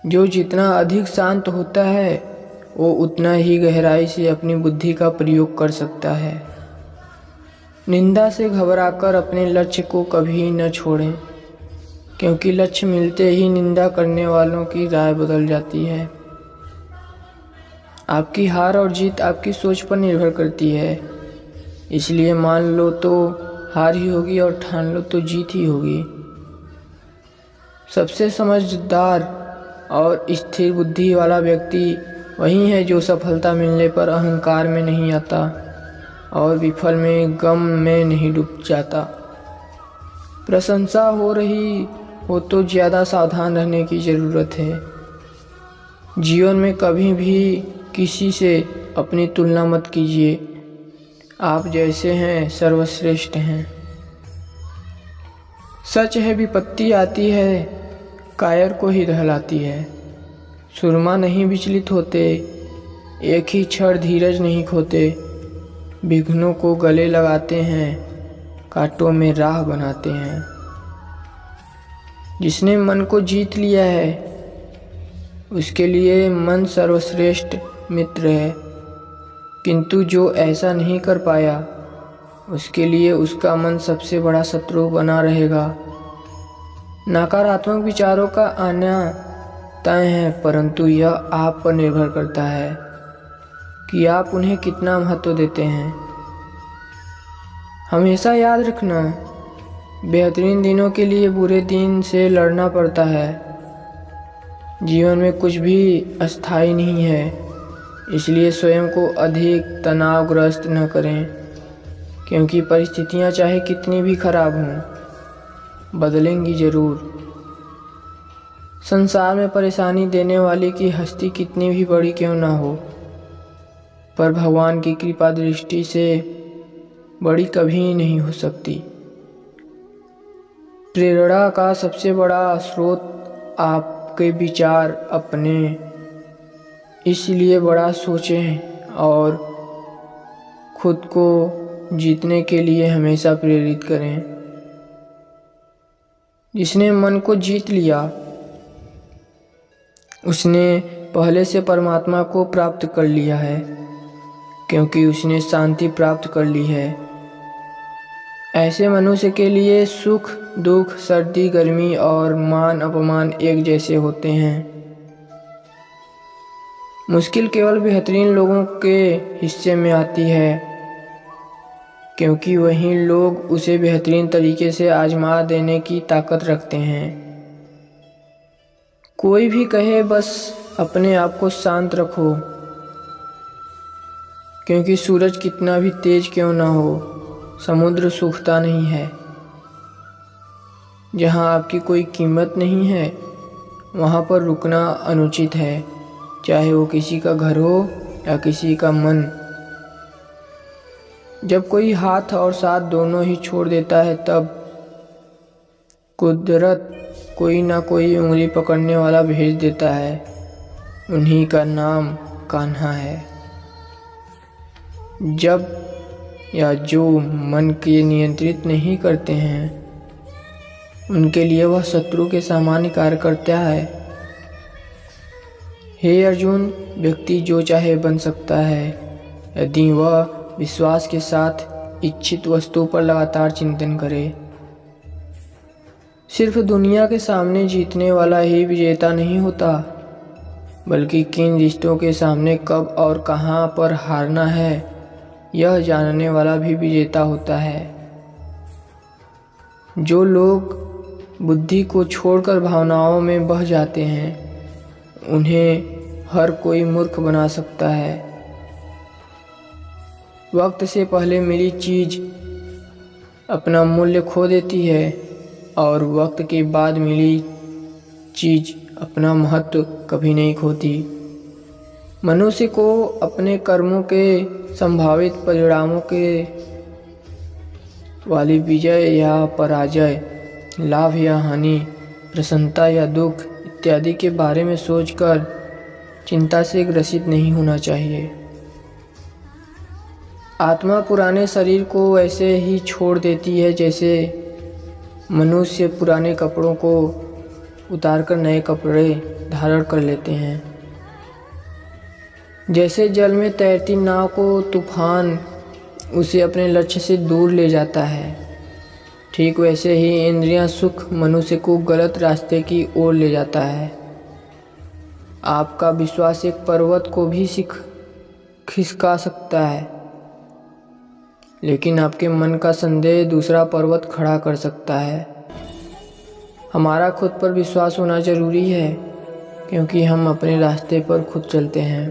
जो जितना अधिक शांत होता है वो उतना ही गहराई से अपनी बुद्धि का प्रयोग कर सकता है। निंदा से घबराकर अपने लक्ष्य को कभी न छोड़ें, क्योंकि लक्ष्य मिलते ही निंदा करने वालों की राय बदल जाती है। आपकी हार और जीत आपकी सोच पर निर्भर करती है, इसलिए मान लो तो हार ही होगी और ठान लो तो जीत ही होगी। सबसे समझदार और स्थिर बुद्धि वाला व्यक्ति वही है जो सफलता मिलने पर अहंकार में नहीं आता और विफल में गम में नहीं डूब जाता। प्रशंसा हो रही हो तो ज़्यादा सावधान रहने की ज़रूरत है। जीवन में कभी भी किसी से अपनी तुलना मत कीजिए। आप जैसे हैं सर्वश्रेष्ठ हैं। सच है विपत्ति आती है, कायर को ही दहलाती है। सुरमा नहीं विचलित होते, एक ही क्षण धीरज नहीं खोते। विघ्नों को गले लगाते हैं, कांटों में राह बनाते हैं। जिसने मन को जीत लिया है उसके लिए मन सर्वश्रेष्ठ मित्र है, किंतु जो ऐसा नहीं कर पाया उसके लिए उसका मन सबसे बड़ा शत्रु बना रहेगा। नकारात्मक विचारों का आना तय है, परंतु यह आप पर निर्भर करता है कि आप उन्हें कितना महत्व देते हैं। हमेशा याद रखना, बेहतरीन दिनों के लिए बुरे दिन से लड़ना पड़ता है। जीवन में कुछ भी अस्थायी नहीं है, इसलिए स्वयं को अधिक तनावग्रस्त न करें, क्योंकि परिस्थितियां चाहे कितनी भी खराब हों बदलेंगी ज़रूर। संसार में परेशानी देने वाले की हस्ती कितनी भी बड़ी क्यों ना हो, पर भगवान की कृपा दृष्टि से बड़ी कभी नहीं हो सकती। प्रेरणा का सबसे बड़ा स्रोत आपके विचार अपने, इसलिए बड़ा सोचें और खुद को जीतने के लिए हमेशा प्रेरित करें। जिसने मन को जीत लिया उसने पहले से परमात्मा को प्राप्त कर लिया है, क्योंकि उसने शांति प्राप्त कर ली है। ऐसे मनुष्य के लिए सुख दुख, सर्दी गर्मी और मान अपमान एक जैसे होते हैं। मुश्किल केवल बेहतरीन लोगों के हिस्से में आती है, क्योंकि वही लोग उसे बेहतरीन तरीके से आजमा देने की ताकत रखते हैं। कोई भी कहे बस अपने आप को शांत रखो, क्योंकि सूरज कितना भी तेज क्यों ना हो समुद्र सूखता नहीं है। जहाँ आपकी कोई कीमत नहीं है वहाँ पर रुकना अनुचित है, चाहे वो किसी का घर हो या किसी का मन। जब कोई हाथ और साथ दोनों ही छोड़ देता है तब कुदरत कोई ना कोई उंगली पकड़ने वाला भेज देता है। उन्हीं का नाम कान्हा है। जब या जो मन के नियंत्रित नहीं करते हैं उनके लिए वह शत्रु के सामान्य कार्य करता है। हे अर्जुन, व्यक्ति जो चाहे बन सकता है यदि वह विश्वास के साथ इच्छित वस्तु पर लगातार चिंतन करे। सिर्फ दुनिया के सामने जीतने वाला ही विजेता नहीं होता, बल्कि किन रिश्तों के सामने कब और कहां पर हारना है यह जानने वाला भी विजेता होता है। जो लोग बुद्धि को छोड़कर भावनाओं में बह जाते हैं उन्हें हर कोई मूर्ख बना सकता है। वक्त से पहले मिली चीज़ अपना मूल्य खो देती है और वक्त के बाद मिली चीज़ अपना महत्व कभी नहीं खोती। मनुष्य को अपने कर्मों के संभावित परिणामों के वाली विजय या पराजय, लाभ या हानि, प्रसन्नता या दुख इत्यादि के बारे में सोचकर चिंता से ग्रसित नहीं होना चाहिए। आत्मा पुराने शरीर को वैसे ही छोड़ देती है जैसे मनुष्य पुराने कपड़ों को उतारकर नए कपड़े धारण कर लेते हैं। जैसे जल में तैरती नाव को तूफान उसे अपने लक्ष्य से दूर ले जाता है, ठीक वैसे ही इंद्रियां सुख मनुष्य को गलत रास्ते की ओर ले जाता है। आपका विश्वास एक पर्वत को भी खिसका सकता है, लेकिन आपके मन का संदेह दूसरा पर्वत खड़ा कर सकता है। हमारा खुद पर विश्वास होना जरूरी है, क्योंकि हम अपने रास्ते पर खुद चलते हैं।